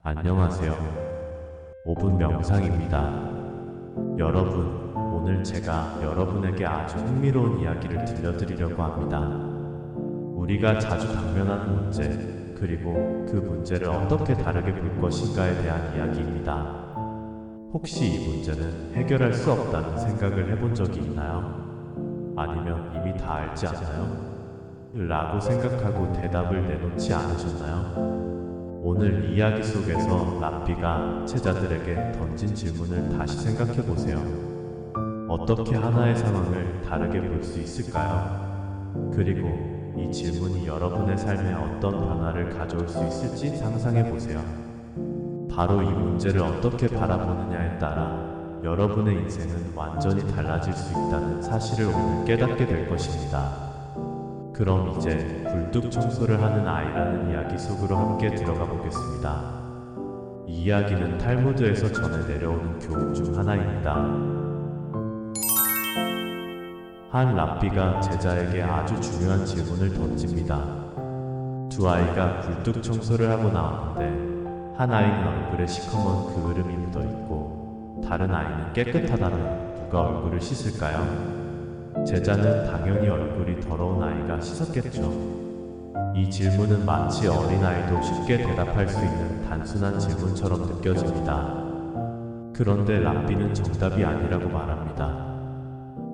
안녕하세요. 5분 명상입니다. 여러분, 오늘 제가 여러분에게 아주 흥미로운 이야기를 들려드리려고 합니다. 우리가 자주 당면한 문제, 그리고 그 문제를 어떻게 다르게 볼 것인가에 대한 이야기입니다. 혹시 이 문제는 해결할 수 없다는 생각을 해본 적이 있나요? 아니면 이미 다 알지 않나요? 라고 생각하고 대답을 내놓지 않으셨나요? 오늘 이야기 속에서 랍비가 제자들에게 던진 질문을 다시 생각해 보세요. 어떻게 하나의 상황을 다르게 볼 수 있을까요? 그리고 이 질문이 여러분의 삶에 어떤 변화를 가져올 수 있을지 상상해 보세요. 바로 이 문제를 어떻게 바라보느냐에 따라 여러분의 인생은 완전히 달라질 수 있다는 사실을 오늘 깨닫게 될 것입니다. 그럼 이제 굴뚝 청소를 하는 아이라는 이야기 속으로 함께 들어가 보겠습니다. 이 이야기는 탈무드에서 전해 내려오는 교훈 중 하나입니다. 한 랍비가 제자에게 아주 중요한 질문을 던집니다. 두 아이가 굴뚝 청소를 하고 나왔는데 한 아이는 얼굴에 시커먼 그을음이 묻어 있고 다른 아이는 깨끗하다면 누가 얼굴을 씻을까요? 제자는 당연히 얼굴이 더러운 아이가 씻었겠죠. 이 질문은 마치 어린아이도 쉽게 대답할 수 있는 단순한 질문처럼 느껴집니다. 그런데 랍비는 정답이 아니라고 말합니다.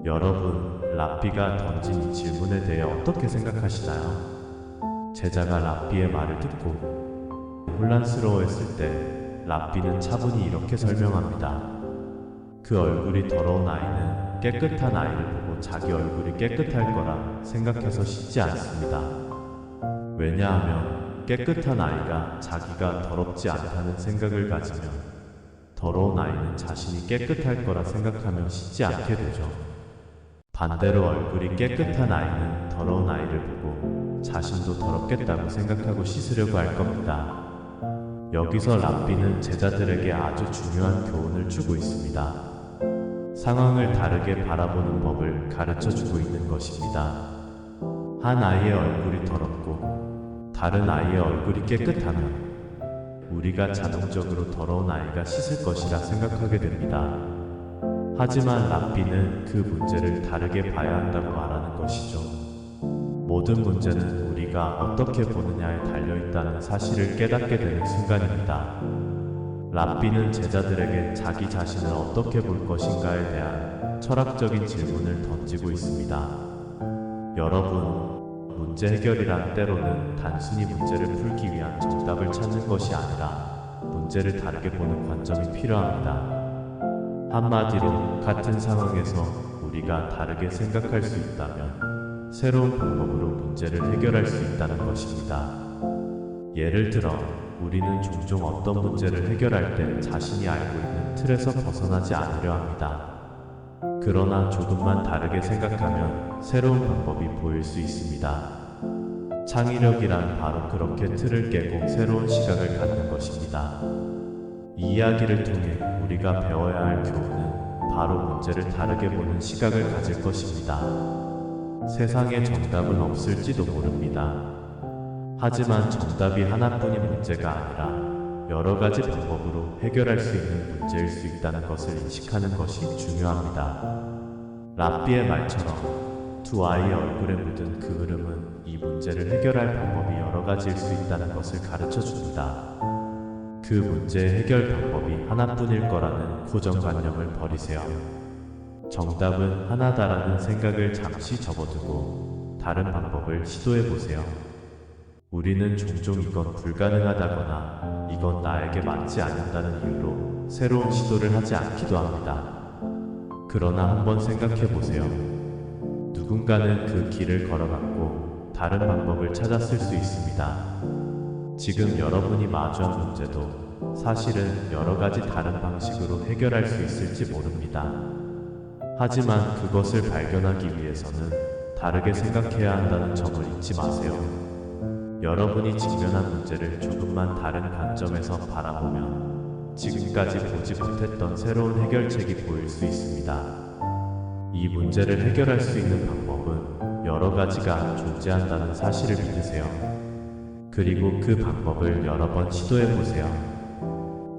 여러분, 랍비가 던진 이 질문에 대해 어떻게 생각하시나요? 제자가 랍비의 말을 듣고 혼란스러워했을 때 랍비는 차분히 이렇게 설명합니다. 그 얼굴이 더러운 아이는 깨끗한 아이를 보고 자기 얼굴이 깨끗할 거라 생각해서 씻지 않습니다. 왜냐하면 깨끗한 아이가 자기가 더럽지 않다는 생각을 가지면 더러운 아이는 자신이 깨끗할 거라 생각하며 씻지 않게 되죠. 반대로 얼굴이 깨끗한 아이는 더러운 아이를 보고 자신도 더럽겠다고 생각하고 씻으려고 할 겁니다. 여기서 랍비는 제자들에게 아주 중요한 교훈을 주고 있습니다. 상황을 다르게 바라보는 법을 가르쳐 주고 있는 것입니다. 한 아이의 얼굴이 더럽고 다른 아이의 얼굴이 깨끗하면 우리가 자동적으로 더러운 아이가 씻을 것이라 생각하게 됩니다. 하지만 랍비는 그 문제를 다르게 봐야 한다고 말하는 것이죠. 모든 문제는 우리가 어떻게 보느냐에 달려있다는 사실을 깨닫게 되는 순간입니다. 랍비는 제자들에게 자기 자신을 어떻게 볼 것인가에 대한 철학적인 질문을 던지고 있습니다. 여러분, 문제 해결이란 때로는 단순히 문제를 풀기 위한 정답을 찾는 것이 아니라 문제를 다르게 보는 관점이 필요합니다. 한마디로 같은 상황에서 우리가 다르게 생각할 수 있다면 새로운 방법으로 문제를 해결할 수 있다는 것입니다. 예를 들어 우리는 종종 어떤 문제를 해결할 때 자신이 알고 있는 틀에서 벗어나지 않으려 합니다. 그러나 조금만 다르게 생각하면 새로운 방법이 보일 수 있습니다. 창의력이란 바로 그렇게 틀을 깨고 새로운 시각을 갖는 것입니다. 이 이야기를 통해 우리가 배워야 할 교훈은 바로 문제를 다르게 보는 시각을 가질 것입니다. 세상에 정답은 없을지도 모릅니다. 하지만 정답이 하나뿐인 문제가 아니라 여러 가지 방법으로 해결할 수 있는 문제일 수 있다는 것을 인식하는 것이 중요합니다. 랍비의 말처럼 두 아이의 얼굴에 묻은 그 흐름은 이 문제를 해결할 방법이 여러 가지일 수 있다는 것을 가르쳐 줍니다. 그 문제의 해결 방법이 하나뿐일 거라는 고정관념을 버리세요. 정답은 하나다라는 생각을 잠시 접어두고 다른 방법을 시도해 보세요. 우리는 종종 이건 불가능하다거나 이건 나에게 맞지 않는다는 이유로 새로운 시도를 하지 않기도 합니다. 그러나 한번 생각해 보세요. 누군가는 그 길을 걸어갔고 다른 방법을 찾았을 수 있습니다. 지금 여러분이 마주한 문제도 사실은 여러 가지 다른 방식으로 해결할 수 있을지 모릅니다. 하지만 그것을 발견하기 위해서는 다르게 생각해야 한다는 점을 잊지 마세요. 여러분이 직면한 문제를 조금만 다른 관점에서 바라보면 지금까지 보지 못했던 새로운 해결책이 보일 수 있습니다. 이 문제를 해결할 수 있는 방법은 여러 가지가 존재한다는 사실을 믿으세요. 그리고 그 방법을 여러 번 시도해 보세요.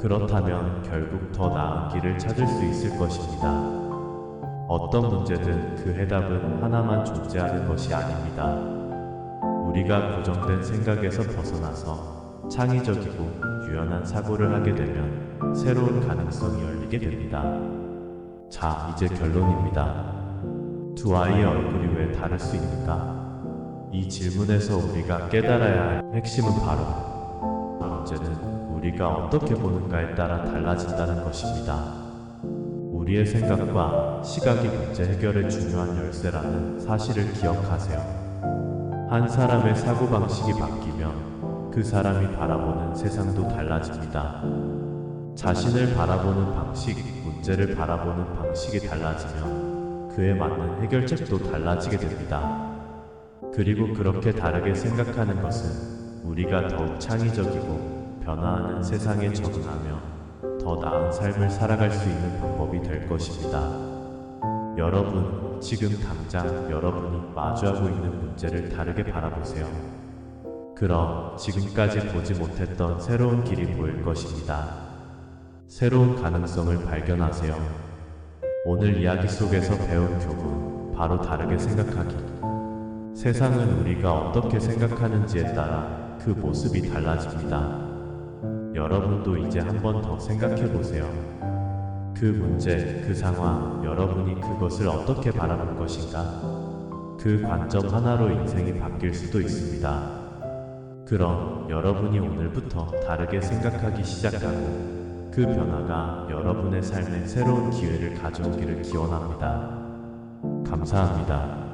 그렇다면 결국 더 나은 길을 찾을 수 있을 것입니다. 어떤 문제든 그 해답은 하나만 존재하는 것이 아닙니다. 우리가 고정된 생각에서 벗어나서 창의적이고 유연한 사고를 하게 되면 새로운 가능성이 열리게 됩니다. 자, 이제 결론입니다. 두 아이의 얼굴이 왜 다를 수 있는가? 이 질문에서 우리가 깨달아야 할 핵심은 바로 문제는 우리가 어떻게 보는가에 따라 달라진다는 것입니다. 우리의 생각과 시각이 문제 해결에 중요한 열쇠라는 사실을 기억하세요. 한 사람의 사고방식이 바뀌면 그 사람이 바라보는 세상도 달라집니다. 자신을 바라보는 방식, 문제를 바라보는 방식이 달라지면 그에 맞는 해결책도 달라지게 됩니다. 그리고 그렇게 다르게 생각하는 것은 우리가 더욱 창의적이고 변화하는 세상에 적응하며 더 나은 삶을 살아갈 수 있는 방법이 될 것입니다. 여러분, 지금 당장 여러분이 마주하고 있는 문제를 다르게 바라보세요. 그럼 지금까지 보지 못했던 새로운 길이 보일 것입니다. 새로운 가능성을 발견하세요. 오늘 이야기 속에서 배운 교훈, 바로 다르게 생각하기. 세상은 우리가 어떻게 생각하는지에 따라 그 모습이 달라집니다. 여러분도 이제 한 번 더 생각해 보세요. 그 문제, 그 상황, 여러분이 그것을 어떻게 바라볼 것인가? 그 관점 하나로 인생이 바뀔 수도 있습니다. 그럼 여러분이 오늘부터 다르게 생각하기 시작하고 그 변화가 여러분의 삶에 새로운 기회를 가져오기를 기원합니다. 감사합니다.